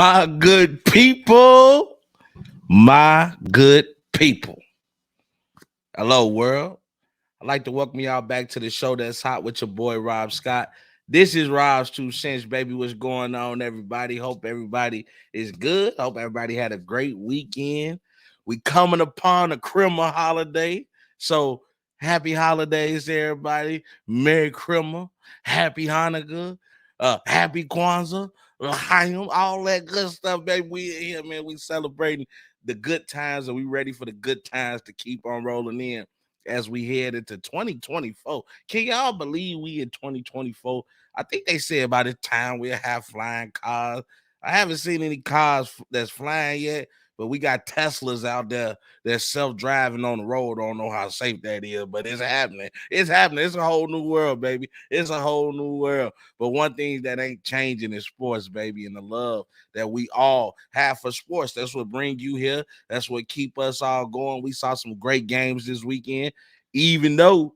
My good people, my good people. Hello, world. I'd like to welcome y'all back to the show that's hot with your boy, Rob Scott. This is Robs2Cents, baby. What's going on, everybody? Hope everybody is good. Hope everybody had a great weekend. We coming upon a Christmas holiday. So happy holidays, everybody. Merry Christmas. Happy Hanukkah. Happy Kwanzaa. L'chaim, all that good stuff, baby. We here, man. We celebrating the good times, and we ready for the good times to keep on rolling in as we head into 2024. Can y'all believe we in 2024? I think they said by this time we'll have flying cars. I haven't seen any cars that's flying yet, but we got Teslas out there that's self-driving on the road. I don't know how safe that is, but it's happening. It's happening. It's a whole new world, baby. It's a whole new world. But one thing that ain't changing is sports, baby, and the love that we all have for sports. That's what bring you here. That's what keep us all going. We saw some great games this weekend, even though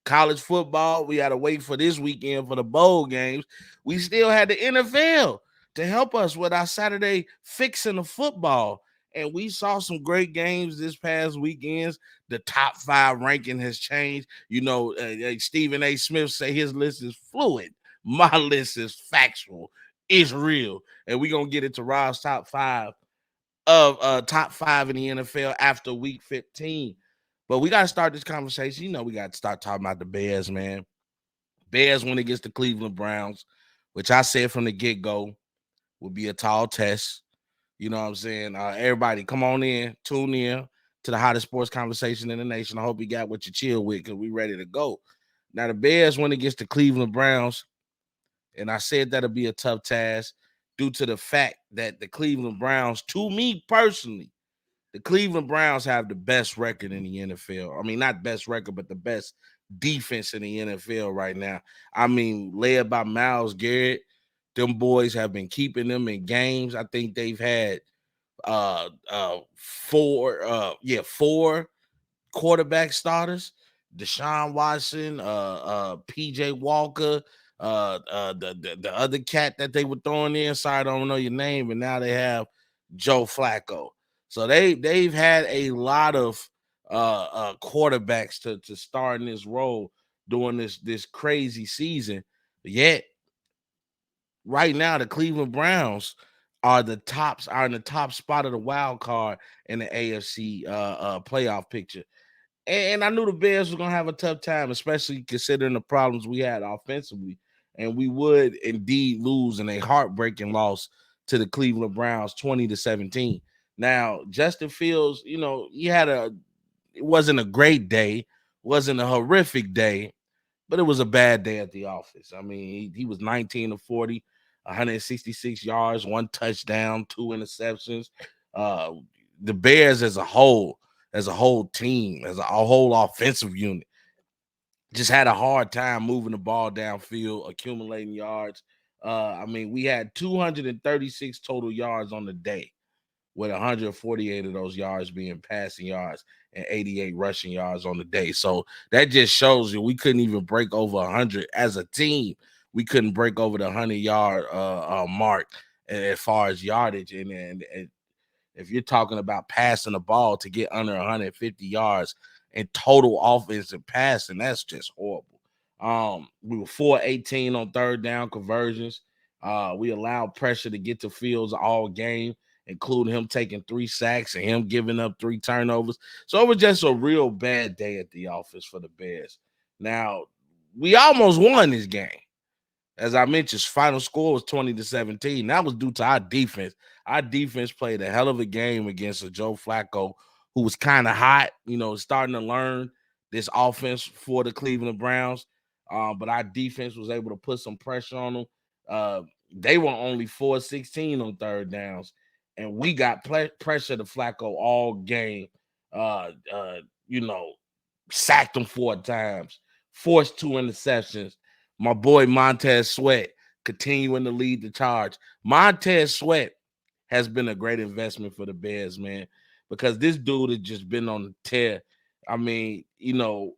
college football, we got to wait for this weekend for the bowl games. We still had the NFL to help us with our Saturday fixing the football. And we saw some great games this past weekends. The top 5 ranking has changed. You know, Stephen A. Smith say his list is fluid. My list is factual. It's real. And we're going to get into Rob's top 5 of top 5 in the NFL after week 15. But we got to start this conversation. You know, we got to start talking about the Bears, man. Bears win against the Cleveland Browns, which I said from the get-go would be a tall test. You know what I'm saying? Everybody, come on in, tune in to the hottest sports conversation in the nation. I hope you got what you chill with because we ready to go. Now, the Bears win against the Cleveland Browns, and I said that'll be a tough task due to the fact that the Cleveland Browns, to me personally, the Cleveland Browns have the best record in the NFL. I mean, not best record, but the best defense in the NFL right now. I mean, led by Myles Garrett. Them boys have been keeping them in games. I think they've had four quarterback starters. Deshaun Watson, PJ Walker, the other cat that they were throwing in. Sorry, I don't know your name, but now they have Joe Flacco. So they've had a lot of quarterbacks to start in this role during this crazy season. Yet right now the Cleveland Browns are in the top spot of the wild card in the AFC playoff picture. And I knew the Bears were gonna have a tough time, especially considering the problems we had offensively. And we would indeed lose in a heartbreaking loss to the Cleveland Browns, 20-17. Now, Justin Fields, you know, it wasn't a great day, wasn't a horrific day, but it was a bad day at the office. I mean, he was 19 of 40, 166 yards, 1 touchdown, 2 interceptions. The Bears as a whole team, as a whole offensive unit, just had a hard time moving the ball downfield, accumulating yards. I mean, we had 236 total yards on the day, with 148 of those yards being passing yards and 88 rushing yards on the day. So that just shows you we couldn't even break over 100 as a team. We couldn't break over the 100-yard mark as far as yardage. And if you're talking about passing the ball to get under 150 yards in total offensive passing, that's just horrible. We were 4-18 on third down conversions. We allowed pressure to get to Fields all game, including him taking 3 sacks and him giving up 3 turnovers. So it was just a real bad day at the office for the Bears. Now, we almost won this game. As I mentioned, final score was 20-17. That was due to our defense. Our defense played a hell of a game against a Joe Flacco who was kind of hot, you know, starting to learn this offense for the Cleveland Browns. But our defense was able to put some pressure on them. They were only 4-16 on third downs, and we got pressure to Flacco all game. You know, sacked him 4 times, forced 2 interceptions. My boy Montez Sweat continuing to lead the charge. Montez Sweat has been a great investment for the Bears, man, because this dude has just been on the tear. I mean, you know,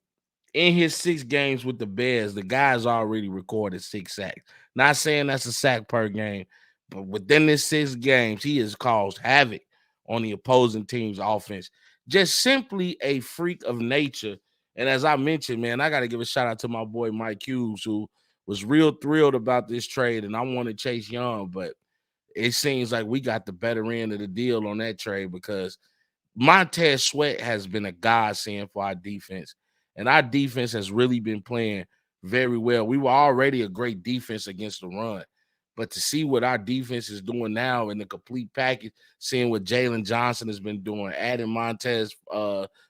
in his 6 games with the Bears, the guy's already recorded 6 sacks. Not saying that's a sack per game, But within this 6 games, he has caused havoc on the opposing team's offense. Just simply a freak of nature. And as I mentioned, man, I got to give a shout out to my boy Mike Hughes, who was real thrilled about this trade. And I wanted Chase Young, but it seems like we got the better end of the deal on that trade because Montez Sweat has been a godsend for our defense, and our defense has really been playing very well. We were already a great defense against the run, but to see what our defense is doing now in the complete package, seeing what Jalen Johnson has been doing, adding Montez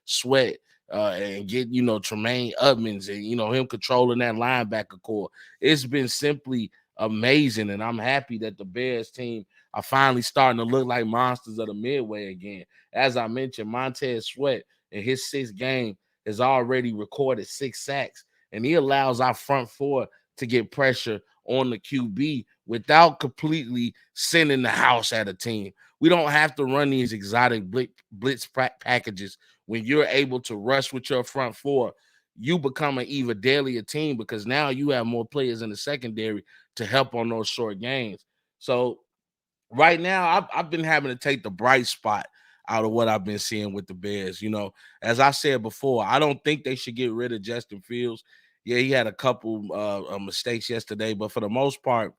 Sweat, and get Tremaine Edmonds and him controlling that linebacker core, it's been simply amazing, and I'm happy that the Bears team are finally starting to look like monsters of the Midway again. As I mentioned, Montez Sweat in his 6th game has already recorded 6 sacks, and he allows our front four to get pressure on the QB without completely sending the house at a team. We don't have to run these exotic blitz packages. When you're able to rush with your front four, you become an even deadlier team because now you have more players in the secondary to help on those short gains. So right now, I've been having to take the bright spot out of what I've been seeing with the Bears. As I said before, I don't think they should get rid of Justin Fields. Yeah, he had a couple mistakes yesterday, but for the most part,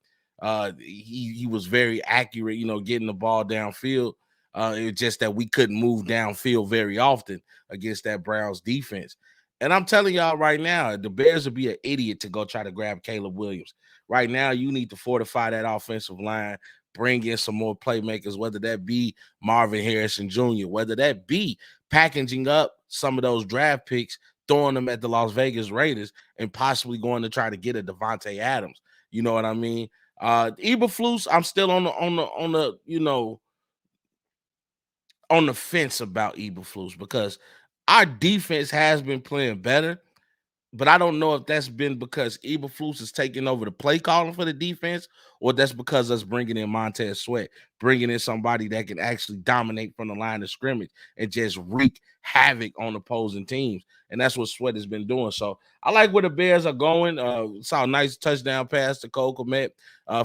he was very accurate. Getting the ball downfield. It's just that we couldn't move downfield very often against that Browns defense. And I'm telling y'all right now, the Bears would be an idiot to go try to grab Caleb Williams. Right now, you need to fortify that offensive line, bring in some more playmakers, whether that be Marvin Harrison Jr., whether that be packaging up some of those draft picks, throwing them at the Las Vegas Raiders, and possibly going to try to get a Devontae Adams. You know what I mean? Eberflus, I'm still on the fence about Eberflus because our defense has been playing better. But I don't know if that's been because Eberflus is taking over the play calling for the defense, or that's because us bringing in Montez Sweat, bringing in somebody that can actually dominate from the line of scrimmage and just wreak havoc on opposing teams. And that's what Sweat has been doing. So I like where the Bears are going. Saw a nice touchdown pass to Cole Kmet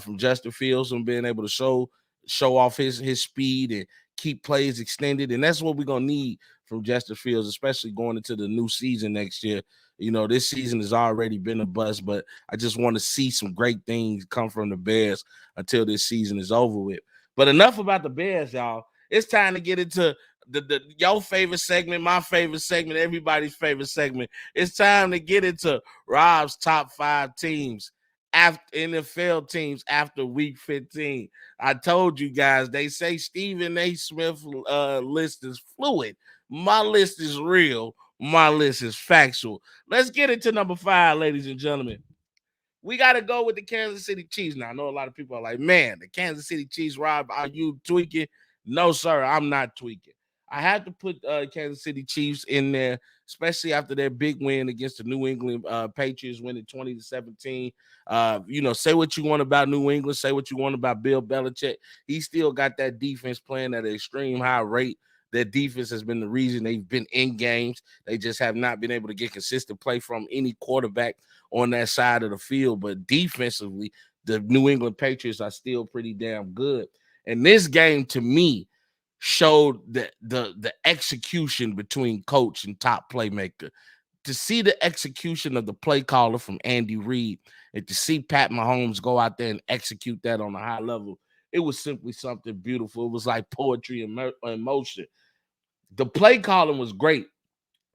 from Justin Fields and being able to show off his speed and keep plays extended. And that's what we're gonna need from Justin Fields, especially going into the new season next year. This season has already been a bust, but I just want to see some great things come from the Bears until this season is over with. But enough about the Bears, y'all. It's time to get into your favorite segment, my favorite segment, everybody's favorite segment. It's time to get into Rob's top 5 teams after NFL teams after week 15. I told you guys, they say Stephen A. Smith list is fluid. My list is real. My list is factual. Let's get into number 5, ladies and gentlemen. We got to go with the Kansas City Chiefs. Now, I know a lot of people are like, man, the Kansas City Chiefs, Rob, are you tweaking? No, sir, I'm not tweaking. I had to put Kansas City Chiefs in there, especially after their big win against the New England Patriots, winning 20-17. Say what you want about New England, say what you want about Bill Belichick. He still got that defense playing at an extreme high rate. Their defense has been the reason they've been in games. They just have not been able to get consistent play from any quarterback on that side of the field. But defensively, the New England Patriots are still pretty damn good. And this game, to me, showed the execution between coach and top playmaker. To see the execution of the play caller from Andy Reid and to see Pat Mahomes go out there and execute that on a high level, it was simply something beautiful. It was like poetry in motion. The play calling was great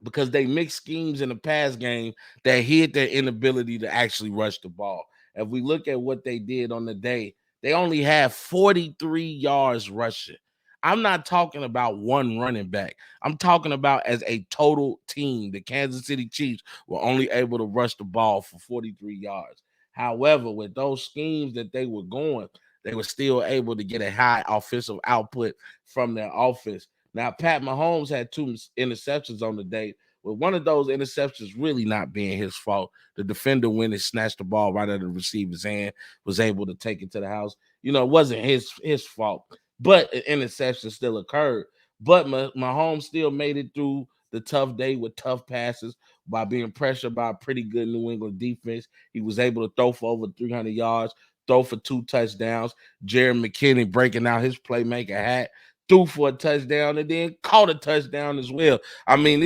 because they mixed schemes in the pass game that hid their inability to actually rush the ball. If we look at what they did on the day, they only had 43 yards rushing. I'm not talking about one running back. I'm talking about as a total team. The Kansas City Chiefs were only able to rush the ball for 43 yards. However, with those schemes that they were going, they were still able to get a high offensive output from their offense. Now, Pat Mahomes had 2 interceptions on the day, with one of those interceptions really not being his fault. The defender went and snatched the ball right out of the receiver's hand, was able to take it to the house. It wasn't his fault, but an interception still occurred. But Mahomes still made it through the tough day with tough passes by being pressured by a pretty good New England defense. He was able to throw for over 300 yards, throw for 2 touchdowns. Jared McKinney breaking out his playmaker hat, threw for a touchdown, and then caught a touchdown as well. I mean,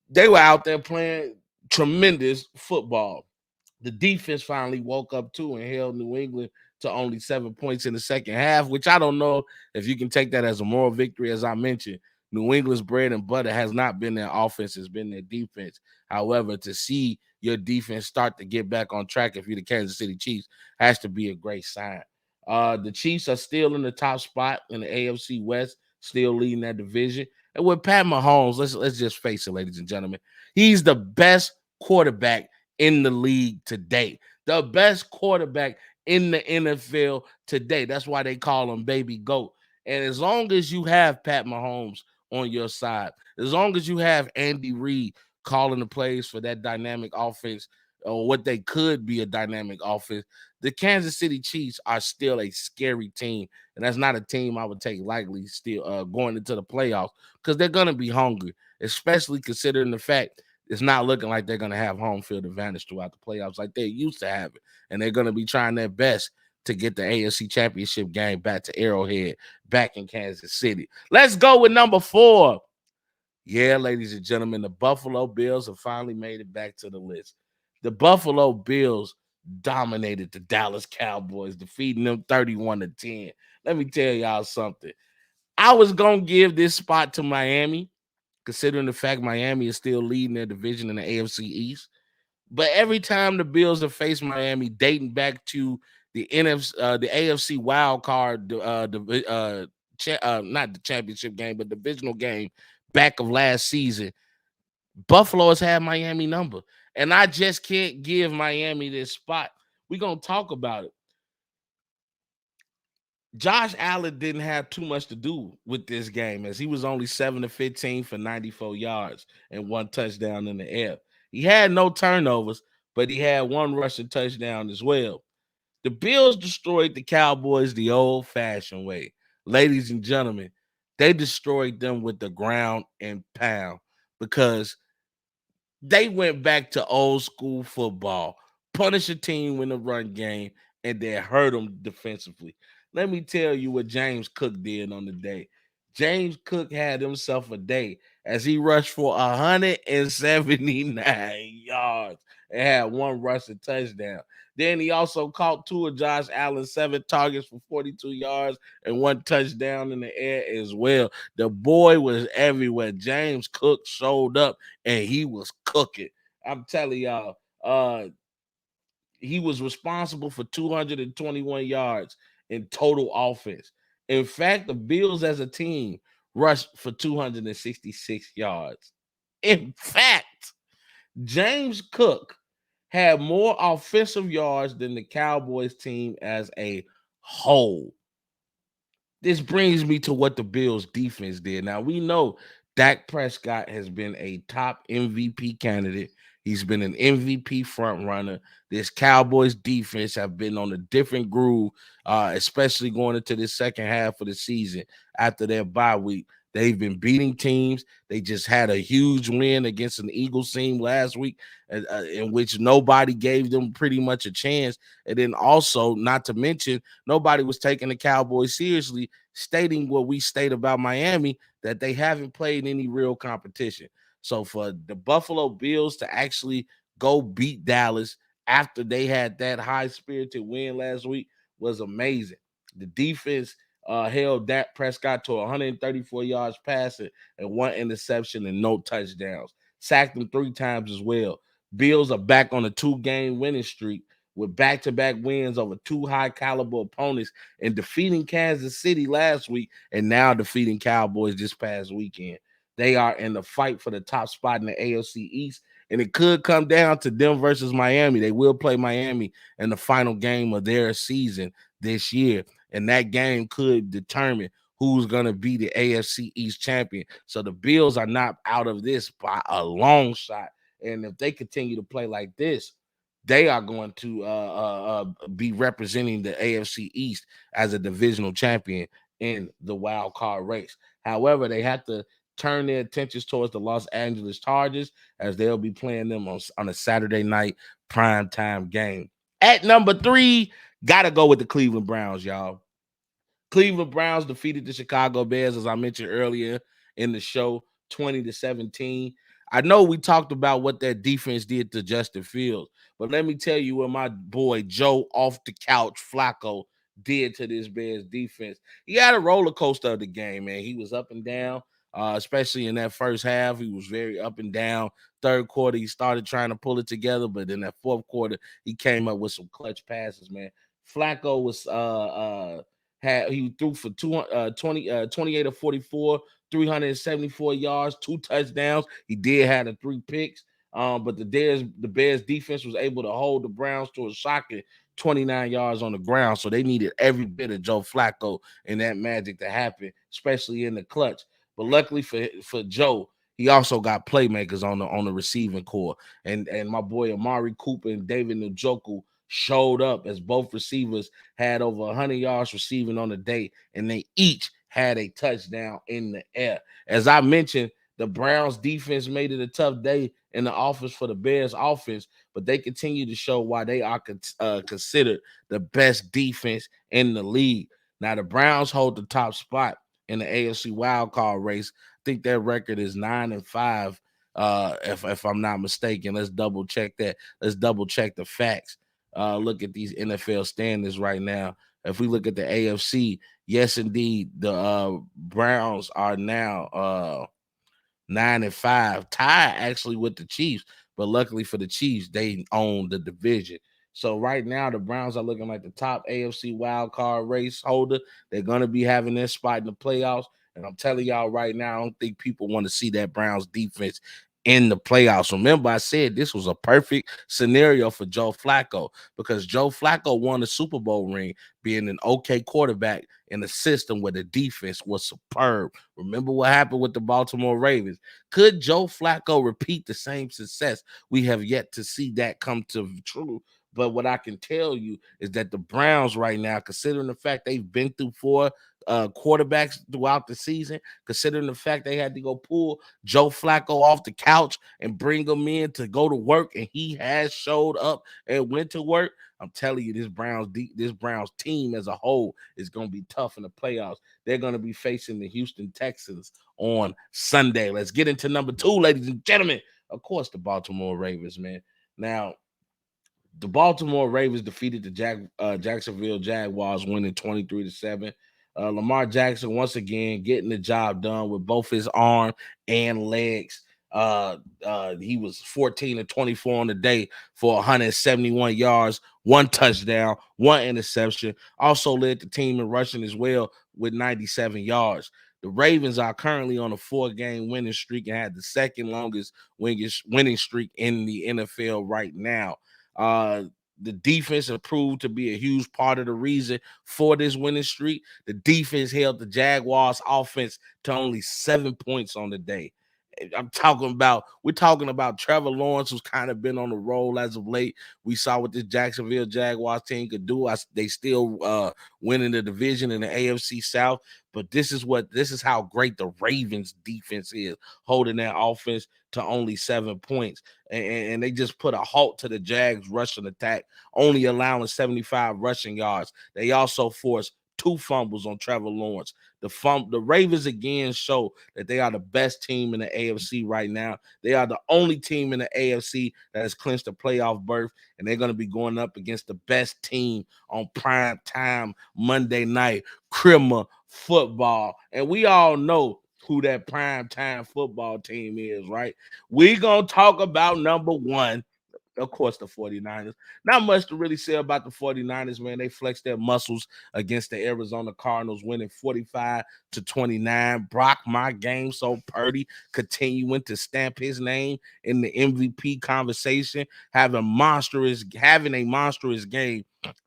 they were out there playing tremendous football. The defense finally woke up too and held New England to only 7 points in the second half, which I don't know if you can take that as a moral victory. As I mentioned, New England's bread and butter has not been their offense, it's been their defense. However, to see your defense start to get back on track if you're the Kansas City Chiefs has to be a great sign. The Chiefs are still in the top spot in the AFC West, still leading that division. And with Pat Mahomes, let's just face it, ladies and gentlemen, he's the best quarterback in the league today. The best quarterback in the NFL today. That's why they call him Baby Goat. And as long as you have Pat Mahomes on your side, as long as you have Andy Reid calling the plays for that dynamic offense, or what they could be a dynamic offense, the Kansas City Chiefs are still a scary team. And that's not a team I would take lightly still going into the playoffs, because they're going to be hungry, especially considering the fact it's not looking like they're going to have home field advantage throughout the playoffs like they used to have it. And they're going to be trying their best to get the AFC Championship game back to Arrowhead, back in Kansas City. Let's go with number 4. Yeah, ladies and gentlemen, the Buffalo Bills have finally made it back to the list. The Buffalo Bills dominated the Dallas Cowboys, defeating them 31-10. Let me tell y'all something. I was going to give this spot to Miami, considering the fact Miami is still leading their division in the AFC East. But every time the Bills have faced Miami, dating back to the the AFC wild card, not the championship game, but divisional game back of last season, Buffalo has had Miami number. And I just can't give Miami this spot. We're going to talk about it. Josh Allen didn't have too much to do with this game, as he was only 7-15 for 94 yards and 1 touchdown in the air. He had no turnovers, but he had 1 rushing touchdown as well. The Bills destroyed the Cowboys the old-fashioned way. Ladies and gentlemen, they destroyed them with the ground and pound, because they went back to old school football, punish a team in the run game, and then hurt them defensively. Let me tell you what James Cook did on the day. James Cook had himself a day as he rushed for 179 yards and had 1 rushing touchdown. Then he also caught 2 of Josh Allen's 7 targets for 42 yards and 1 touchdown in the air as well. The boy was everywhere. James Cook showed up and he was cooking. I'm telling y'all, he was responsible for 221 yards in total offense. In fact, the Bills as a team rushed for 266 yards. In fact, James Cook had more offensive yards than the Cowboys team as a whole. This brings me to what the Bills defense did. Now, we know Dak Prescott has been a top MVP candidate. He's been an MVP front runner. This Cowboys defense have been on a different groove, especially going into the second half of the season after their bye week. They've been beating teams. They just had a huge win against an Eagles team last week, in which nobody gave them pretty much a chance. And then also, not to mention, nobody was taking the Cowboys seriously, stating what we state about Miami, that they haven't played any real competition. So for the Buffalo Bills to actually go beat Dallas after they had that high-spirited win last week was amazing. The defense held Dak Prescott to 134 yards passing and 1 interception and no touchdowns. Sacked him 3 times as well. Bills are back on a 2-game winning streak with back-to-back wins over 2 high-caliber opponents and defeating Kansas City last week and now defeating Cowboys this past weekend. They are in the fight for the top spot in the AFC East, and it could come down to them versus Miami. They will play Miami in the final game of their season this year, and that game could determine who's going to be the AFC East champion. So the Bills are not out of this by a long shot, and if they continue to play like this, they are going to be representing the AFC East as a divisional champion in the wild card race. However, they have to turn their attentions towards the Los Angeles Chargers, as they'll be playing them on a Saturday night primetime game. At number 3, Gotta go with the Cleveland Browns, y'all. Cleveland Browns defeated the Chicago Bears, as I mentioned earlier in the show, 20-17. I know we talked about what that defense did to Justin Fields, but let me tell you what my boy Joe off the couch Flacco did to this Bears defense. He had a roller coaster of the game, man. He was up and down, especially in that first half. He was very up and down. Third quarter, he started trying to pull it together, but in that fourth quarter, he came up with some clutch passes, man. Flacco was he threw for 28 of 44, 374 yards, 2 touchdowns. He did have the 3 picks. But the Bears defense was able to hold the Browns to a shocking 29 yards on the ground. So they needed every bit of Joe Flacco and that magic to happen, especially in the clutch. But luckily for Joe, he also got playmakers on the receiving core. And my boy Amari Cooper and David Njoku showed up as both receivers had over 100 yards receiving on the day, and they each had a touchdown in the air. As I mentioned, the Browns defense made it a tough day in the office for the Bears offense, but they continue to show why they are considered the best defense in the league. Now, the Browns hold the top spot in the AFC wildcard race. I think their record is 9-5. If I'm not mistaken, let's double check that. Let's double check the facts. Look at these NFL standings right now. If we look at the AFC, yes, indeed, the Browns are now 9-5, tied actually with the Chiefs. But luckily for the Chiefs, they own the division. So right now, the Browns are looking like the top AFC wild card race holder. They're going to be having their spot in the playoffs. And I'm telling y'all right now, I don't think people want to see that Browns defense in the playoffs. Remember, I said this was a perfect scenario for Joe Flacco because Joe Flacco won the Super Bowl ring being an okay quarterback in a system where the defense was superb. Remember what happened with the Baltimore Ravens. Could Joe Flacco repeat the same success? We have yet to see that come to true. But what I can tell you is that the Browns right now, considering the fact they've been through 4 quarterbacks throughout the season, considering the fact they had to go pull Joe Flacco off the couch and bring him in to go to work, and he has showed up and went to work. I'm telling you, this Browns team as a whole is going to be tough in the playoffs. They're going to be facing the Houston Texans on Sunday. Let's get into number 2, ladies and gentlemen. Of course, the Baltimore Ravens, man. Now, the Baltimore Ravens defeated the Jacksonville Jaguars, winning 23-7. Lamar Jackson once again getting the job done with both his arm and legs. He was 14-24 on the day for 171 yards, 1 touchdown, 1 interception. Also led the team in rushing as well with 97 yards. The Ravens are currently on a 4-game winning streak and had the second longest winning streak in the NFL right now. The defense has proved to be a huge part of the reason for this winning streak. The defense held the Jaguars offense to only 7 points on the day. We're talking about Trevor Lawrence, who's kind of been on the roll as of late. We saw what this Jacksonville Jaguars team could do. They still winning the division in the AFC South, but this is how great the Ravens defense is, holding that offense to only 7 points. And they just put a halt to the Jags rushing attack, only allowing 75 rushing yards. They also forced 2 fumbles on Trevor Lawrence. The Ravens again show that they are the best team in the AFC right now. They are the only team in the AFC that has clinched a playoff berth, and they're going to be going up against the best team on prime time Monday night, Crema football. And we all know who that prime time football team is, right? We're going to talk about number 1. Of course, the 49ers. Not much to really say about the 49ers, man. They flexed their muscles against the Arizona Cardinals, winning 45-29. Brock, my game, so Purdy continuing to stamp his name in the MVP conversation, having a monstrous game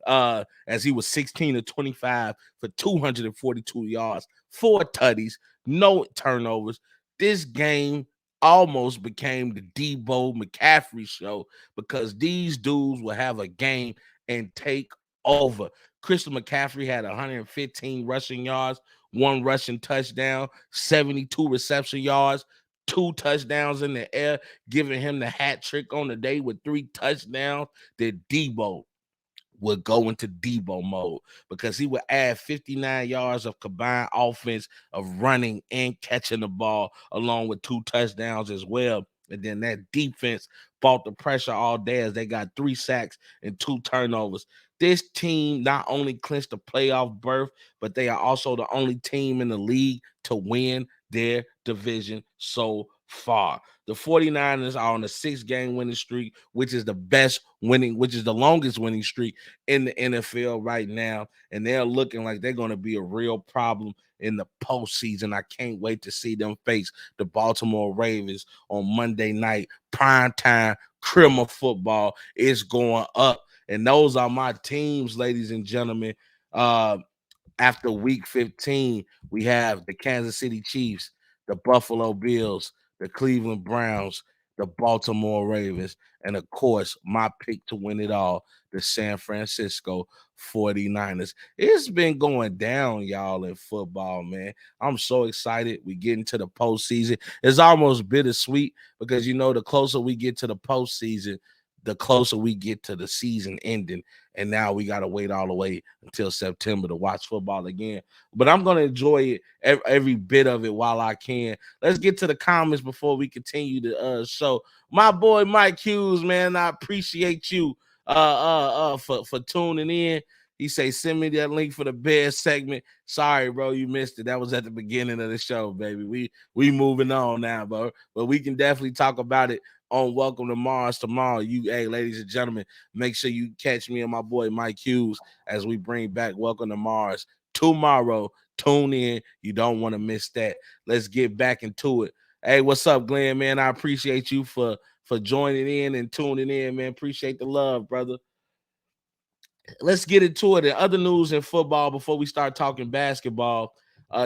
as he was 16-25 for 242 yards, 4 tutties, no turnovers. This game almost became the Debo McCaffrey show because these dudes will have a game and take over. Christian McCaffrey had 115 rushing yards, 1 rushing touchdown, 72 reception yards, 2 touchdowns in the air, giving him the hat trick on the day with 3 touchdowns. That Debo would go into Debo mode because he would add 59 yards of combined offense of running and catching the ball, along with 2 touchdowns as well. And then that defense fought the pressure all day as they got 3 sacks and 2 turnovers. This team not only clinched the playoff berth, but they are also the only team in the league to win their division so far. The 49ers are on a 6-game winning streak, which is the longest winning streak in the NFL right now. And they're looking like they're going to be a real problem in the postseason. I can't wait to see them face the Baltimore Ravens on Monday night. Prime time, criminal football is going up. And those are my teams, ladies and gentlemen. After week 15, we have the Kansas City Chiefs, the Buffalo Bills, the Cleveland Browns, the Baltimore Ravens, and of course, my pick to win it all, the San Francisco 49ers. It's been going down, y'all, in football, man. I'm so excited. We get into the postseason. It's almost bittersweet because, the closer we get to the postseason, the closer we get to the season ending. And now we got to wait all the way until September to watch football again. But I'm going to enjoy it, every bit of it while I can. Let's get to the comments before we continue the show. My boy Mike Hughes, man, I appreciate you for tuning in. He say, send me that link for the Bears segment. Sorry, bro, you missed it. That was at the beginning of the show, baby. We moving on now, bro. But we can definitely talk about it on Welcome to Mars tomorrow. Hey, ladies and gentlemen, make sure you catch me and my boy Mike Hughes as we bring back Welcome to Mars tomorrow. Tune in. You don't want to miss that. Let's get back into it. Hey, what's up, Glenn, man? I appreciate you for joining in and tuning in, man. Appreciate the love, brother. Let's get into it. In other news in football, before we start talking basketball,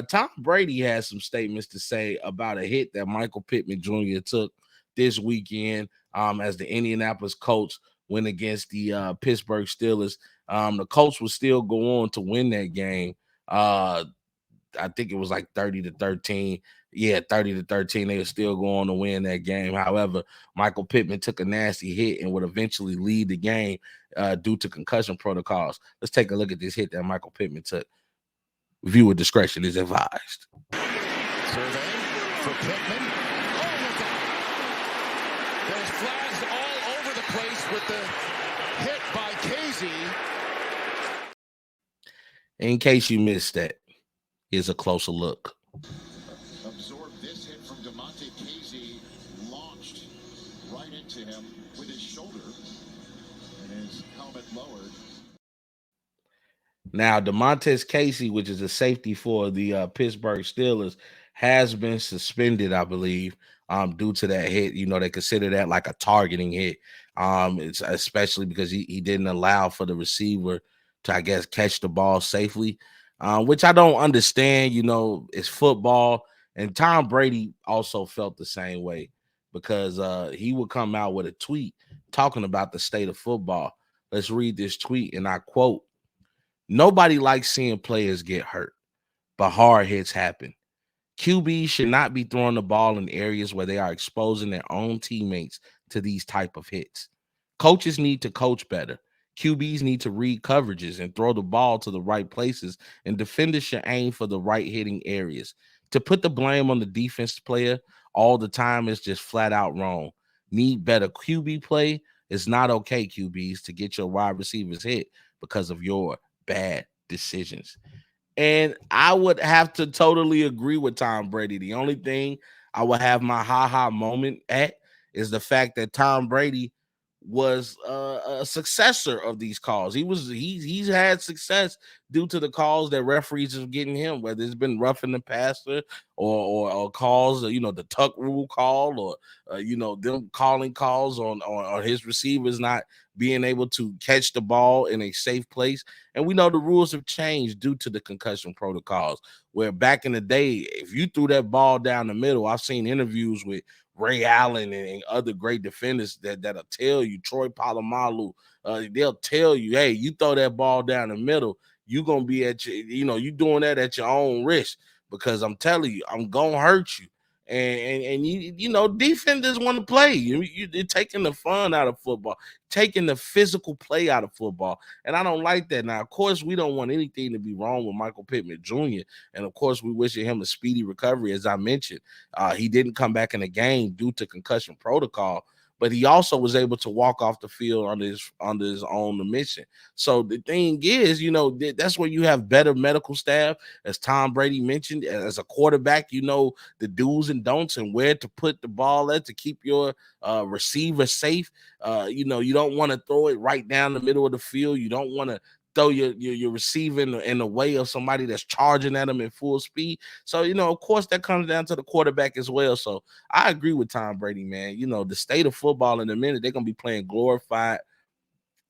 Tom Brady has some statements to say about a hit that Michael Pittman Jr. took this weekend as the Indianapolis Colts went against the Pittsburgh Steelers. The Colts would still go on to win that game. I think it was like 30-13. Yeah, 30-13. They were still going to win that game. However, Michael Pittman took a nasty hit and would eventually lead the game due to concussion protocols. Let's take a look at this hit that Michael Pittman took. Viewer discretion is advised. Survey for Pittman. Oh, look out. There's flags all over the place with the hit by Casey. In case you missed that, here's a closer look. Absorbed this hit from Casey, launched right into him with his shoulder and his helmet lowered. Now, Casey, which is a safety for the Pittsburgh Steelers, has been suspended, I believe, due to that hit. They consider that like a targeting hit. It's especially because he didn't allow for the receiver to, I guess, catch the ball safely, which I don't understand. It's football. And Tom Brady also felt the same way because he would come out with a tweet talking about the state of football. Let's read this tweet, and I quote, "Nobody likes seeing players get hurt, but hard hits happen. QBs should not be throwing the ball in areas where they are exposing their own teammates to these type of hits. Coaches need to coach better. QBs need to read coverages and throw the ball to the right places, and defenders should aim for the right hitting areas. To put the blame on the defense player all the time is just flat out wrong. Need better QB play. It's not okay, QBs, to get your wide receivers hit because of your bad decisions." And I would have to totally agree with Tom Brady. The only thing I would have my ha-ha moment at is the fact that Tom Brady was a successor of these calls. He's had success due to the calls that referees are getting him, whether it's been roughing the passer or calls, the tuck rule call, or them calling calls on his receivers not being able to catch the ball in a safe place. And we know the rules have changed due to the concussion protocols, where back in the day, if you threw that ball down the middle, I've seen interviews with Ray Allen and other great defenders that'll tell you, Troy Polamalu, they'll tell you, hey, you throw that ball down the middle, you're going to be at you doing that at your own risk, because I'm telling you, I'm going to hurt you. And you know, defenders want to play. You're taking the fun out of football, taking the physical play out of football, and I don't like that. Now, of course, we don't want anything to be wrong with Michael Pittman Jr., and of course, we wishing him a speedy recovery. As I mentioned, he didn't come back in the game due to concussion protocol, but he also was able to walk off the field under his own mission. So the thing is, you know, that's where you have better medical staff, as Tom Brady mentioned. As a quarterback, you know the do's and don'ts and where to put the ball at to keep your receiver safe. You know, you don't want to throw it right down the middle of the field. You don't want to throw your receiver in the way of somebody that's charging at them in full speed. So, you know, of course, that comes down to the quarterback as well. So I agree with Tom Brady, man. You know, the state of football in a minute, they're going to be playing glorified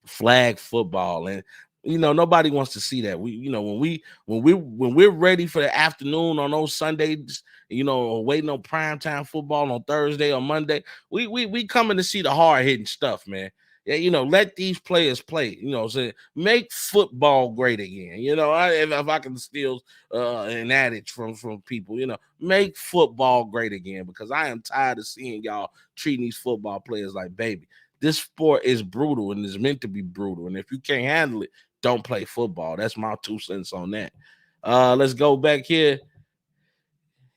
flag football, and you know nobody wants to see that. We, you know, when we're ready for the afternoon on those Sundays, you know, waiting on primetime football on Thursday or Monday, we coming to see the hard hitting stuff, man. Yeah, you know, let these players play. You know, so make football great again. You know, if I can steal an adage from people, you know, make football great again, because I am tired of seeing y'all treating these football players like baby. This sport is brutal and is meant to be brutal. And if you can't handle it, don't play football. That's my 2 cents on that. Let's go back here.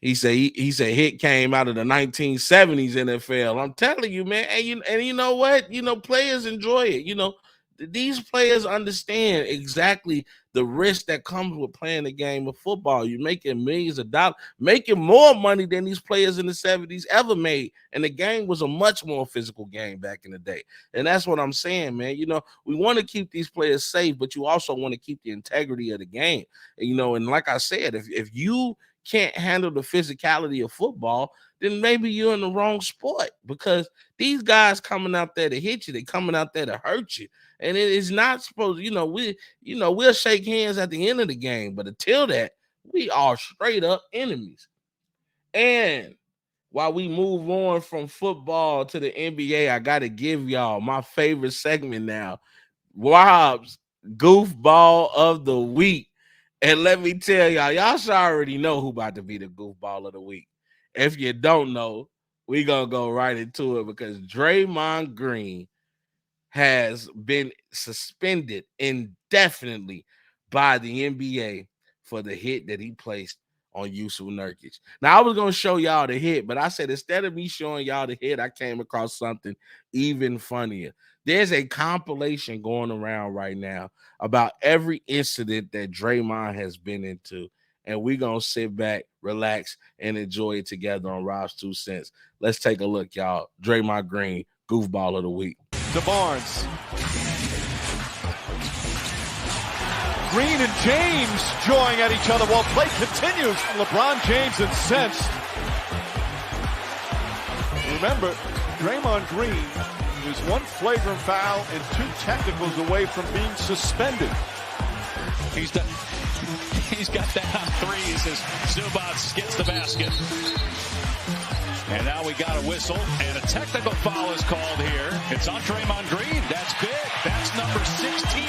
He said hit came out of the 1970s NFL. I'm telling you, man. And you know what? You know, players enjoy it. You know, these players understand exactly the risk that comes with playing a game of football. You're making millions of dollars, making more money than these players in the 70s ever made. And the game was a much more physical game back in the day. And that's what I'm saying, man. You know, we want to keep these players safe, but you also want to keep the integrity of the game. And, you know, and like I said, if you can't handle the physicality of football, then maybe you're in the wrong sport, because these guys coming out there to hit you, they coming out there to hurt you. And it is not supposed, we'll shake hands at the end of the game, but until that, we are straight up enemies. And while we move on from football to the NBA, I got to give y'all my favorite segment now, Rob's Goofball of the Week. And let me tell y'all should already know who about to be the Goofball of the Week. If you don't know, we going to go right into it, because Draymond Green has been suspended indefinitely by the NBA for the hit that he placed on Yusuf Nurkic. Now, I was going to show y'all the hit, but I said instead of me showing y'all the hit, I came across something even funnier. There's a compilation going around right now about every incident that Draymond has been into, and we're going to sit back, relax, and enjoy it together on Robs2Cents. Let's take a look, y'all. Draymond Green, Goofball of the Week. To Barnes. Green and James jawing at each other while play continues. LeBron James incensed. Remember, Draymond Green is one flagrant foul and 2 technicals away from being suspended. He's got that on threes as Zubats gets the basket. And now we got a whistle, and a technical foul is called here. It's on Draymond Green. That's big. That's number 16,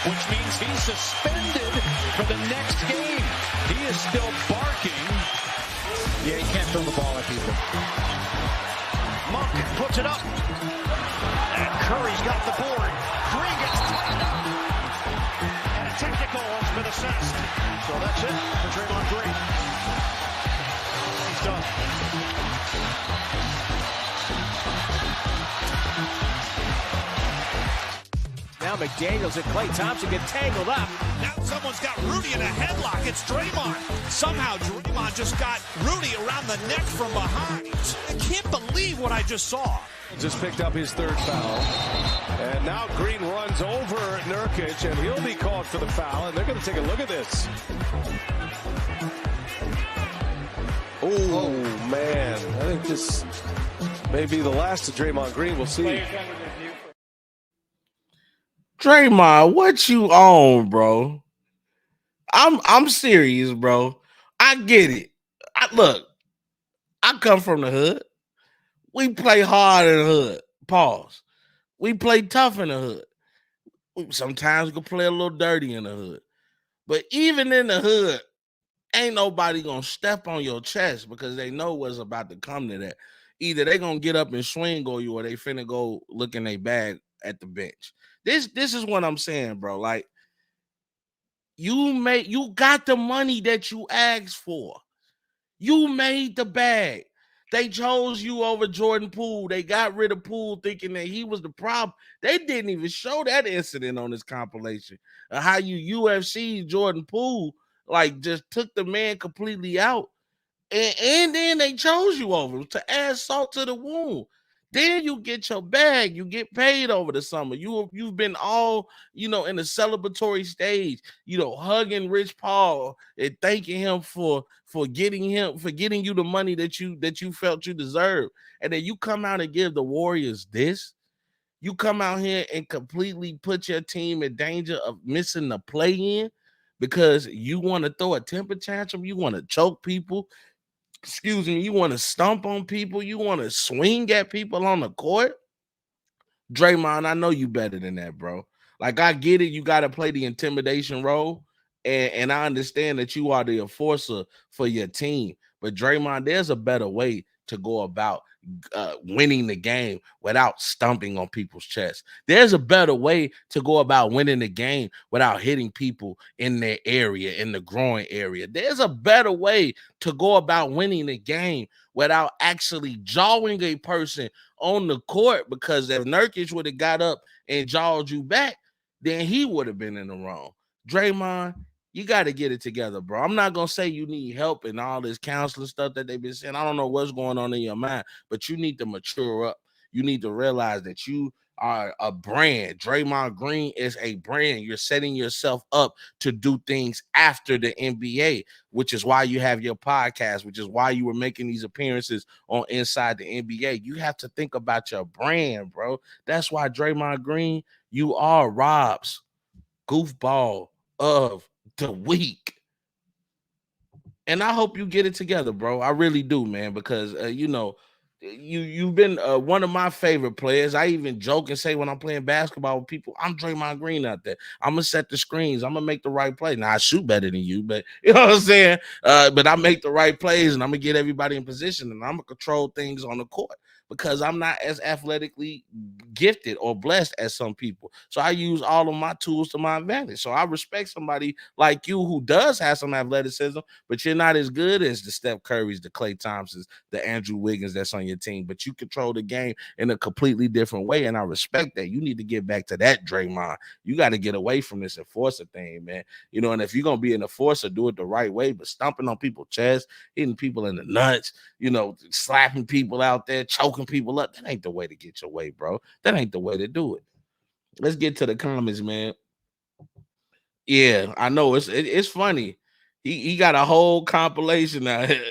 which means he's suspended for the next game. He is still barking. Yeah, he can't throw the ball at people. Monk puts it up. And Curry's got the board. Green gets tied up. And a technical has been assessed. So that's it for Draymond Green. He's done. Now McDaniels and Klay Thompson get tangled up. Now someone's got Rudy in a headlock. It's Draymond. Somehow Draymond just got Rudy around the neck from behind. I can't believe what I just saw. Just picked up his 3rd foul. And now Green runs over Nurkic, and he'll be called for the foul. And they're going to take a look at this. Oh, man. I think this may be the last of Draymond Green. We'll see. Draymond, what you on, bro? I'm serious, bro. I get it. Look, I come from the hood. We play hard in the hood. Pause. We play tough in the hood. Sometimes we can play a little dirty in the hood. But even in the hood, ain't nobody gonna step on your chest because they know what's about to come to that. Either they gonna get up and swing on you, or they finna go look in their bag at the bench. This is what I'm saying, bro. Like, you got the money that you asked for. You made the bag. They chose you over Jordan Poole. They got rid of Poole thinking that he was the problem. They didn't even show that incident on this compilation. How you UFC Jordan Poole, like, just took the man completely out. And then they chose you over to add salt to the wound. Then you get your bag, you get paid over the summer. You've been all, in the celebratory stage, hugging Rich Paul and thanking him for getting you the money that you felt you deserved. And then you come out and give the Warriors this. You come out here and completely put your team in danger of missing the play-in because you want to throw a temper tantrum, you want to choke people. Excuse me, you want to stomp on people, you want to swing at people on the court. Draymond, I know you better than that, bro. Like, I get it, you got to play the intimidation role, and I understand that you are the enforcer for your team. But Draymond, there's a better way to go about winning the game without stomping on people's chests. There's a better way to go about winning the game without hitting people in their area, in the groin area. There's a better way to go about winning the game without actually jawing a person on the court, because if Nurkic would have got up and jawed you back, then he would have been in the wrong. Draymond, you got to get it together, bro. I'm not going to say you need help and all this counseling stuff that they've been saying. I don't know what's going on in your mind, but you need to mature up. You need to realize that you are a brand. Draymond Green is a brand. You're setting yourself up to do things after the NBA, which is why you have your podcast, which is why you were making these appearances on Inside the NBA. You have to think about your brand, bro. That's why Draymond Green, you are Rob's goofball of the week. And I hope you get it together, bro. I really do, man, because you've been one of my favorite players. I even joke and say when I'm playing basketball with people, I'm Draymond Green out there. I'm gonna set the screens. I'm gonna make the right play. Now I shoot better than you, but you know what I'm saying. But I make the right plays, and I'm gonna get everybody in position, and I'm gonna control things on the court because I'm not as athletically gifted or blessed as some people. So I use all of my tools to my advantage. So I respect somebody like you who does have some athleticism, but you're not as good as the Steph Currys, the Klay Thompsons, the Andrew Wiggins that's on your team. But you control the game in a completely different way, and I respect that. You need to get back to that, Draymond. You got to get away from this enforcer thing, man. And if you're gonna be an enforcer, do it the right way. But stomping on people's chests, hitting people in the nuts, slapping people out there, choking people up, that ain't the way to get your way, bro. That ain't the way to do it. Let's get to the comments, man. Yeah, I know it's funny. He got a whole compilation out here.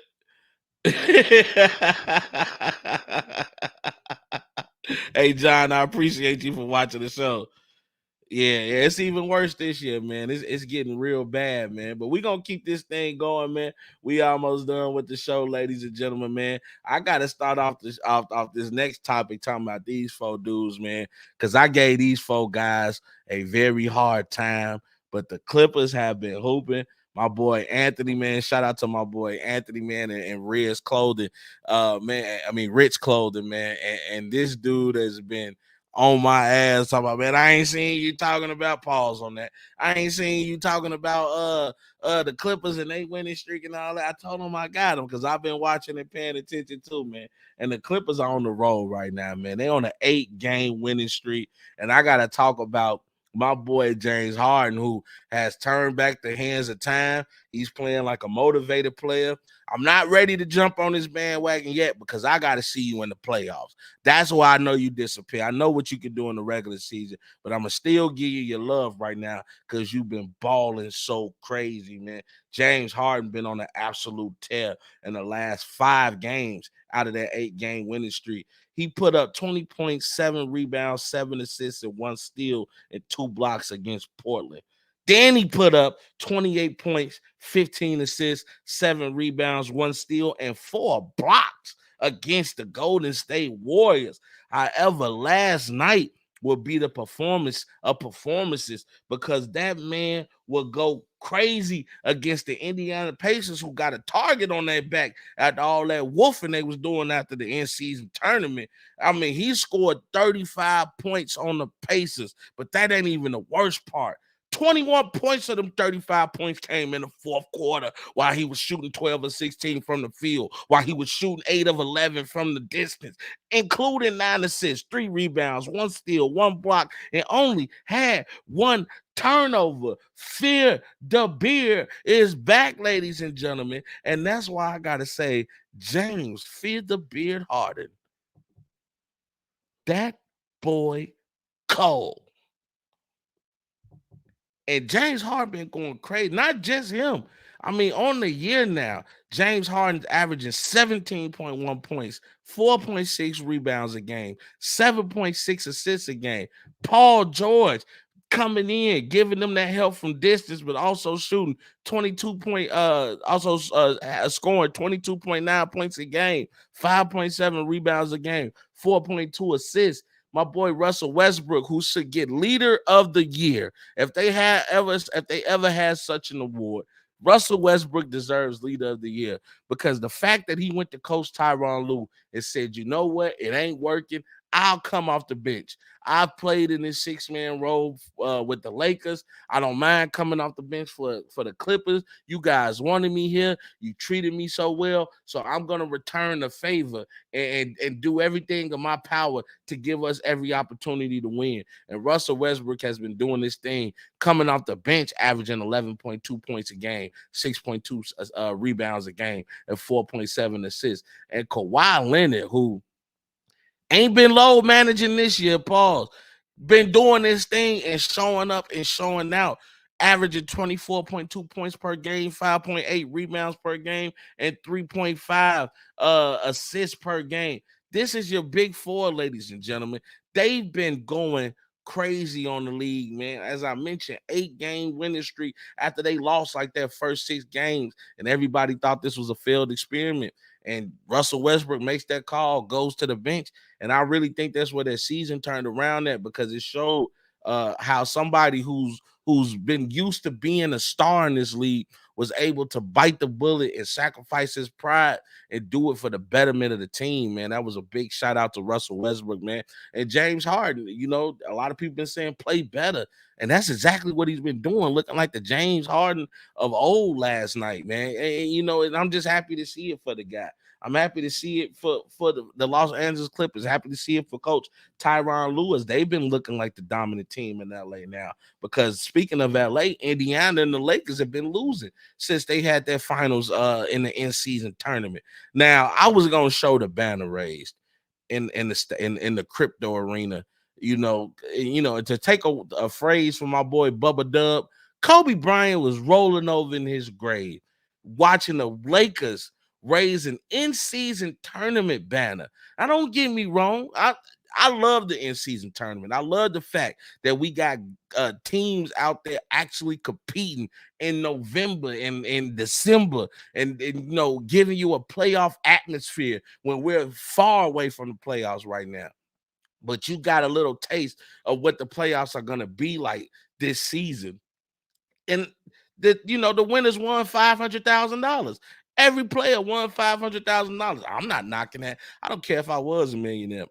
Hey, John, I appreciate you for watching the show. Yeah, it's even worse this year, man. It's getting real bad, man. But we're gonna keep this thing going, man. We almost done with the show, ladies and gentlemen, man. I gotta start off this next topic talking about these four dudes, man, because I gave these four guys a very hard time, but the Clippers have been hooping. My boy Anthony, man. Shout out to my boy Anthony, man, and Riz Clothing. Rich Clothing, man. And this dude has been on my ass talking about, man, I ain't seen you talking about pause on that. I ain't seen you talking about the Clippers and they winning streak and all that. I told him I got them because I've been watching and paying attention too, man. And the Clippers are on the roll right now, man. They on an 8-game winning streak. And I gotta talk about my boy James Harden, who has turned back the hands of time. He's playing like a motivated player. I'm not ready to jump on this bandwagon yet because I got to see you in the playoffs. That's why I know you disappear. I know what you can do in the regular season, but I'm going to still give you your love right now because you've been balling so crazy, man. James Harden been on an absolute tear in the last 5 games out of that 8-game winning streak. He put up 20 points, 7 rebounds, 7 assists, and 1 steal and 2 blocks against Portland. Then he put up 28 points, 15 assists, 7 rebounds, 1 steal, and 4 blocks against the Golden State Warriors. However, last night will be the performance of performances, because that man will go crazy against the Indiana Pacers, who got a target on their back after all that wolfing they was doing after the in-season tournament. I mean, he scored 35 points on the Pacers, but that ain't even the worst part. 21 points of them 35 points came in the fourth quarter while he was shooting 12 of 16 from the field, while he was shooting 8 of 11 from the distance, including 9 assists, 3 rebounds, 1 steal, 1 block, and only had 1 turnover. Fear the beer is back, ladies and gentlemen. And that's why I got to say, James, Fear the Beard Harden. That boy cold. And James Harden been going crazy. Not just him. I mean, on the year now, James Harden's averaging 17.1 points, 4.6 rebounds a game, 7.6 assists a game. Paul George coming in, giving them that help from distance, but also shooting 22 point, scoring 22.9 points a game, 5.7 rebounds a game, 4.2 assists. My boy Russell Westbrook, who should get Leader of the Year. If they ever had such an award, Russell Westbrook deserves Leader of the Year, because the fact that he went to Coach Tyronn Lue and said, you know what, it ain't working, I'll come off the bench. I've played in this 6-man role with the Lakers. I don't mind coming off the bench for the Clippers. You guys wanted me here. You treated me so well. So I'm going to return the favor and do everything in my power to give us every opportunity to win. And Russell Westbrook has been doing this thing, coming off the bench, averaging 11.2 points a game, 6.2 rebounds a game, and 4.7 assists. And Kawhi Leonard, who ain't been low managing this year, pause, been doing this thing and showing up and showing out, averaging 24.2 points per game, 5.8 rebounds per game, and 3.5 assists per game. This is your big four, ladies and gentlemen. They've been going crazy on the league, man. As I mentioned, 8-game winning streak after they lost like their first 6 games, and everybody thought this was a failed experiment. And Russell Westbrook makes that call, goes to the bench, and I really think that's where their season turned around at, because it showed how somebody who's been used to being a star in this league was able to bite the bullet and sacrifice his pride and do it for the betterment of the team, man. That was a big shout out to Russell Westbrook, man. And James Harden, you know, a lot of people been saying play better, and that's exactly what he's been doing, looking like the James Harden of old last night, man. And you know, and I'm just happy to see it for the guy. I'm happy to see it for the Los Angeles Clippers. Happy to see it for Coach Tyronn Lue. They've been looking like the dominant team in LA now. Because speaking of LA, Indiana and the Lakers have been losing since they had their finals in the in-season tournament. Now, I was gonna show the banner raised in the crypto arena. You know, to take a phrase from my boy Bubba Dub, Kobe Bryant was rolling over in his grave, watching the Lakers raise an in-season tournament banner. Now, don't get me wrong. I love the in-season tournament. I love the fact that we got teams out there actually competing in November and in December, and you know, giving you a playoff atmosphere when we're far away from the playoffs right now. But you got a little taste of what the playoffs are going to be like this season. And the winners won $500,000. Every player won $500,000. I'm not knocking that. I don't care if I was a millionaire.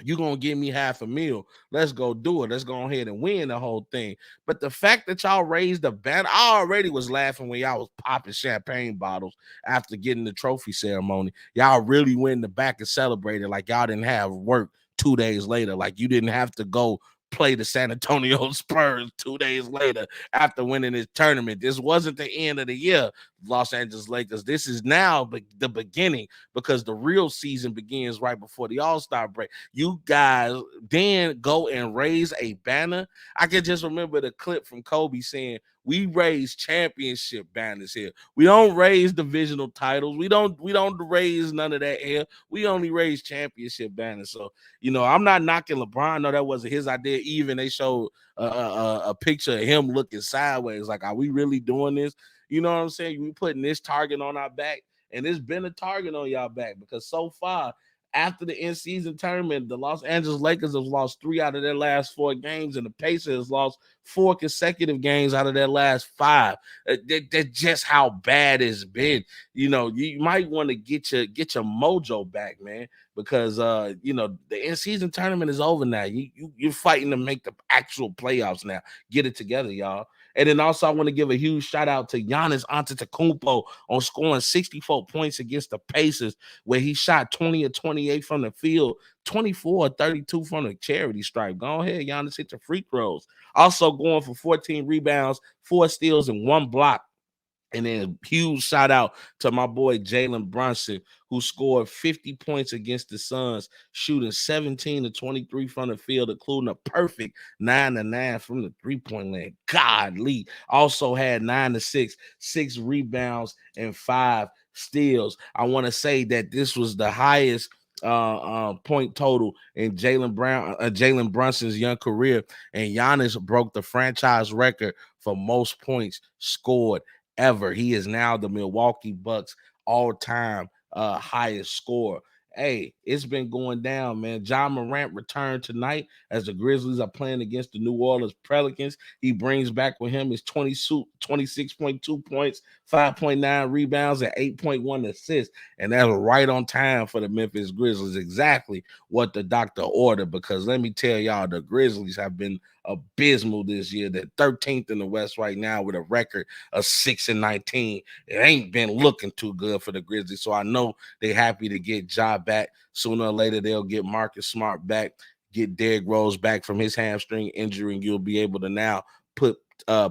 You're going to give me $500,000. Let's go do it. Let's go ahead and win the whole thing. But the fact that y'all raised the banner, I already was laughing when y'all was popping champagne bottles after getting the trophy ceremony. Y'all really went in the back and celebrated like y'all didn't have work 2 days later. Like you didn't have to go play the San Antonio Spurs 2 days later after winning this tournament. This wasn't the end of the year, Los Angeles Lakers. This is now the beginning, because the real season begins right before the All-Star break. You guys then go and raise a banner. I can just remember the clip from Kobe saying, we raise championship banners here. We don't raise divisional titles. We don't raise none of that here. We only raise championship banners. So, I'm not knocking LeBron. No, that wasn't his idea. Even they showed a picture of him looking sideways. Like, are we really doing this? You know what I'm saying? We putting this target on our back, and it's been a target on y'all back, because so far, after the in-season tournament, the Los Angeles Lakers have lost 3 out of their last 4 games, and the Pacers has lost 4 consecutive games out of their last 5. That's just how bad it's been. You know, you might want to get your mojo back, man, because you know, the in-season tournament is over now. You're fighting to make the actual playoffs now. Get it together, y'all. And then also, I want to give a huge shout out to Giannis Antetokounmpo on scoring 64 points against the Pacers, where he shot 20 or 28 from the field, 24 or 32 from the charity stripe. Go ahead, Giannis, hit your free throws. Also going for 14 rebounds, 4 steals, and 1 block. And then huge shout out to my boy Jalen Brunson, who scored 50 points against the Suns, shooting 17 to 23 from the field, including a perfect 9 to 9 from the three-point line. Godly. Also had 9 to 6, 6 rebounds, and 5 steals. I want to say that this was the highest point total in Jalen Brunson's young career, and Giannis broke the franchise record for most points scored ever. He is now the Milwaukee Bucks all-time highest scorer. Hey, it's been going down, man. Ja Morant returned tonight as the Grizzlies are playing against the New Orleans Pelicans. He brings back with him his 26.2 points, 5.9 rebounds, and 8.1 assists. And that's right on time for the Memphis Grizzlies. Exactly what the doctor ordered, because let me tell y'all, the Grizzlies have been abysmal this year. They're 13th in the West right now with a record of 6-19. It ain't been looking too good for the Grizzlies. So I know they're happy to get Ja back. Sooner or later, they'll get Marcus Smart back, get Derrick Rose back from his hamstring injury, and you'll be able to now put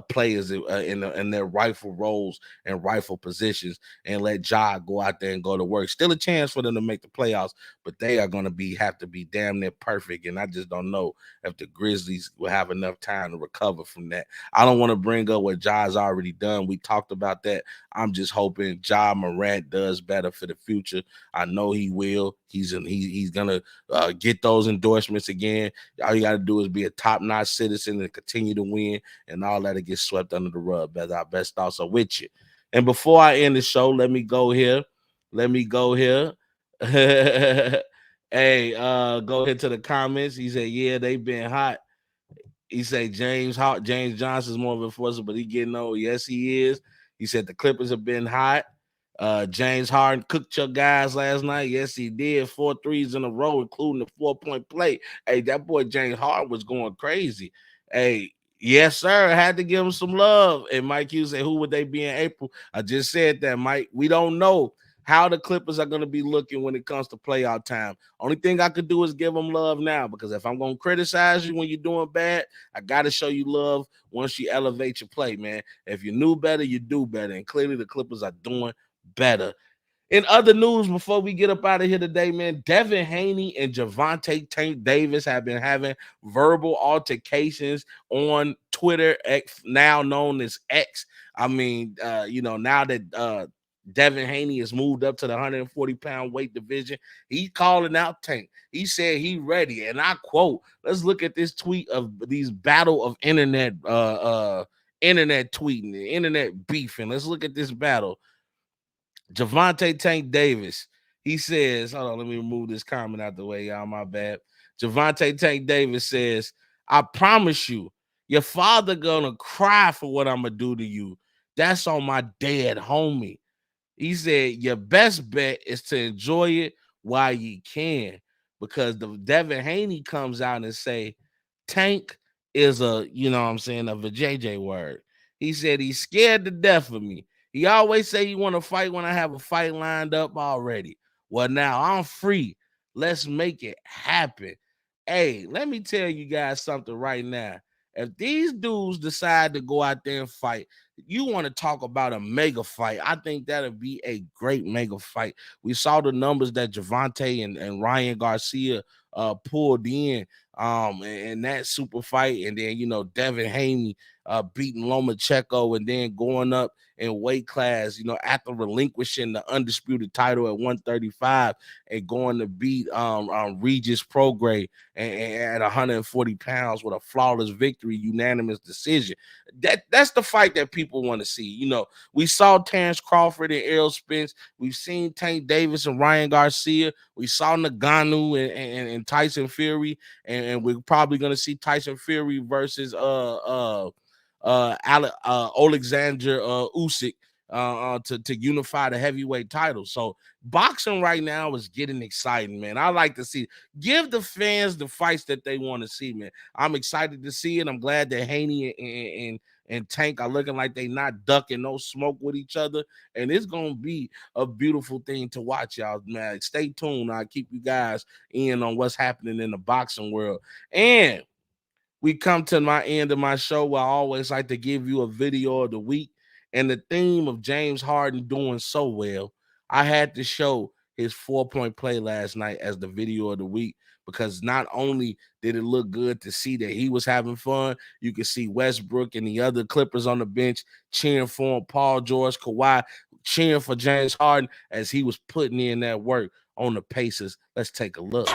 players in their rightful roles and rightful positions and let Ja go out there and go to work. Still a chance for them to make the playoffs, but they are going to have to be damn near perfect, and I just don't know if the Grizzlies will have enough time to recover from that. I don't want to bring up what Ja's already done. We talked about that. I'm just hoping Ja Morant does better for the future. I know he will. He's gonna get those endorsements again. All you got to do is be a top-notch citizen and continue to win, and all that will get swept under the rug. But our best thoughts are with you. And before I end the show, let me go here. Hey, go ahead to the comments. He said, yeah, they been hot. He said James Johnson's more of a enforcer, but he getting old. Yes, he is. He said the Clippers have been hot. James Harden cooked your guys last night. Yes, he did. 4 threes in a row, including the 4-point play. Hey, that boy James Harden was going crazy. Hey, yes, sir. I had to give him some love. And Mike Hughes said, who would they be in April? I just said that, Mike. We don't know how the Clippers are going to be looking when it comes to playoff time. Only thing I could do is give them love now, because if I'm going to criticize you when you're doing bad, I got to show you love once you elevate your play, man. If you knew better, you do better. And clearly the Clippers are doing better. In other news, before we get up out of here today, man, Devin Haney and Gervonta Tank Davis have been having verbal altercations on Twitter, X, now known as X. I mean, now that Devin Haney has moved up to the 140-pound weight division, he's calling out Tank. He said he ready, and I quote, let's look at this tweet of these battle of internet tweeting, the internet beefing. Let's look at this battle. Gervonta Tank Davis, he says, hold on, let me remove this comment out the way, y'all, my bad. Gervonta Tank Davis says, I promise you, your father gonna cry for what I'm gonna do to you. That's on my dead homie. He said, your best bet is to enjoy it while you can, because the Devin Haney comes out and say, Tank is a, you know what I'm saying, of a JJ word. He said he's scared to death of me. He always say he want to fight when I have a fight lined up already. Well, now I'm free. Let's make it happen. Hey, let me tell you guys something right now. If these dudes decide to go out there and fight, you want to talk about a mega fight, I think that'll be a great mega fight. We saw the numbers that Gervonta and Ryan Garcia pulled in in that super fight. And then, Devin Haney beating Lomachenko and then going up in weight class, after relinquishing the undisputed title at 135 and going to beat Regis Prograis at 140 pounds with a flawless victory, unanimous decision. That's the fight that people want to see. We saw Terrence Crawford and Errol Spence. We've seen Tank Davis and Ryan Garcia. We saw Ngannou and Tyson Fury, and we're probably going to see Tyson Fury versus Alexander Usyk to unify the heavyweight title. So boxing right now is getting exciting, man. I like to see, give the fans the fights that they want to see, man. I'm excited to see it. I'm glad that Haney and Tank are looking like they not ducking no smoke with each other, and it's gonna be a beautiful thing to watch, y'all, man. Stay tuned. I'll keep you guys in on what's happening in the boxing world. And we come to my end of my show where I always like to give you a video of the week. And the theme of James Harden doing so well, I had to show his 4-point play last night as the video of the week, because not only did it look good to see that he was having fun, you could see Westbrook and the other Clippers on the bench cheering for him, Paul George, Kawhi cheering for James Harden as he was putting in that work on the Pacers. Let's take a look.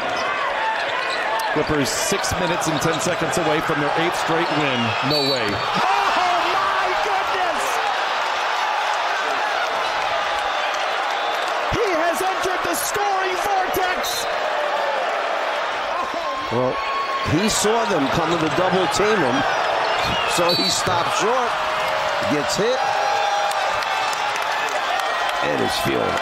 Clippers 6 minutes and 10 seconds away from their 8th straight win. No way. Oh, my goodness! He has entered the scoring vortex! Well, he saw them coming to double team him, so he stopped short, gets hit, and is feeling it.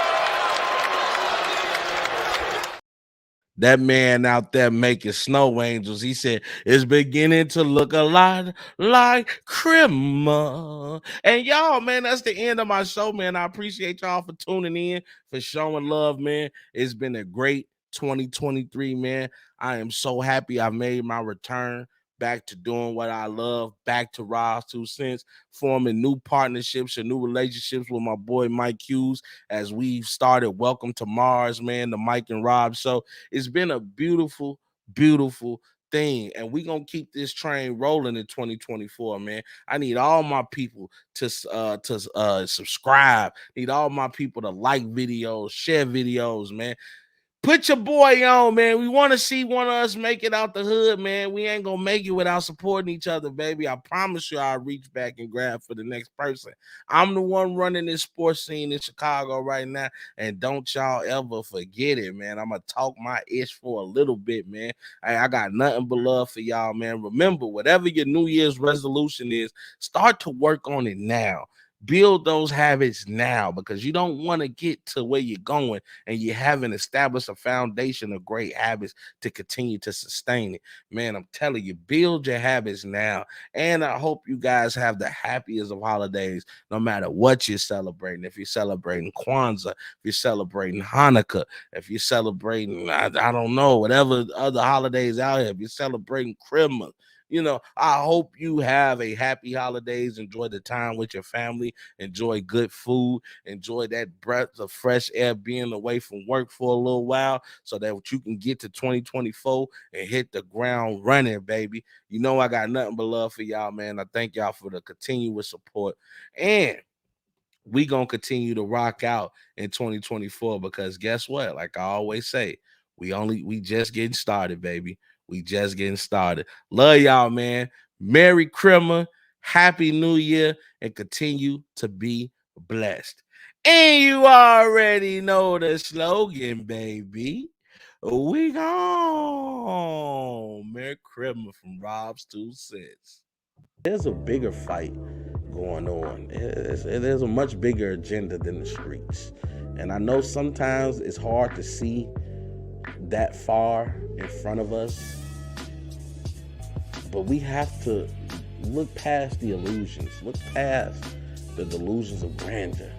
That man out there making snow angels, he said, it's beginning to look a lot like Crema. And y'all, man, that's the end of my show, man. I appreciate y'all for tuning in, for showing love, man. It's been a great 2023, man. I am so happy I made my return back to doing what I love, back to Robs2Cents, forming new partnerships and new relationships with my boy Mike Hughes as we've started Welcome to Mars, man, the Mike and Rob show. It's been a beautiful, beautiful thing, and we're going to keep this train rolling in 2024, man. I need all my people to subscribe, need all my people to like videos, share videos, man. Put your boy on, man. We want to see one of us make it out the hood, man. We ain't going to make it without supporting each other, baby. I promise you I'll reach back and grab for the next person. I'm the one running this sports scene in Chicago right now, and don't y'all ever forget it, man. I'm going to talk my ish for a little bit, man. I got nothing but love for y'all, man. Remember, whatever your New Year's resolution is, start to work on it now. Build those habits now, because you don't want to get to where you're going and you haven't established a foundation of great habits to continue to sustain it. Man, I'm telling you, build your habits now. And I hope you guys have the happiest of holidays, no matter what you're celebrating. If you're celebrating Kwanzaa, if you're celebrating Hanukkah, if you're celebrating, I don't know, whatever other holidays out here, if you're celebrating Christmas, I hope you have a happy holidays. Enjoy the time with your family. Enjoy good food. Enjoy that breath of fresh air being away from work for a little while so that you can get to 2024 and hit the ground running, baby. I got nothing but love for y'all, man. I thank y'all for the continuous support. And we going to continue to rock out in 2024, because guess what? Like I always say, we just getting started, baby. We just getting started. Love y'all, man. Merry Christmas, Happy New Year, and continue to be blessed. And you already know the slogan, baby. We gone. Merry Christmas from Robs2Cents. There's a bigger fight going on. There's a much bigger agenda than the streets. And I know sometimes it's hard to see that far in front of us, but we have to look past the illusions, look past the delusions of grandeur,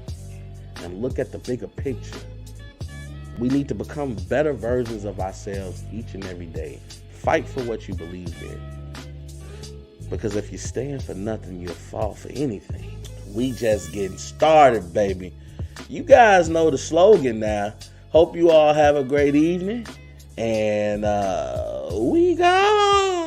and look at the bigger picture. We need to become better versions of ourselves each and every day. Fight for what you believe in, because if you stand for nothing, you'll fall for anything. We just getting started, baby. You guys know the slogan now. Hope you all have a great evening. And we go.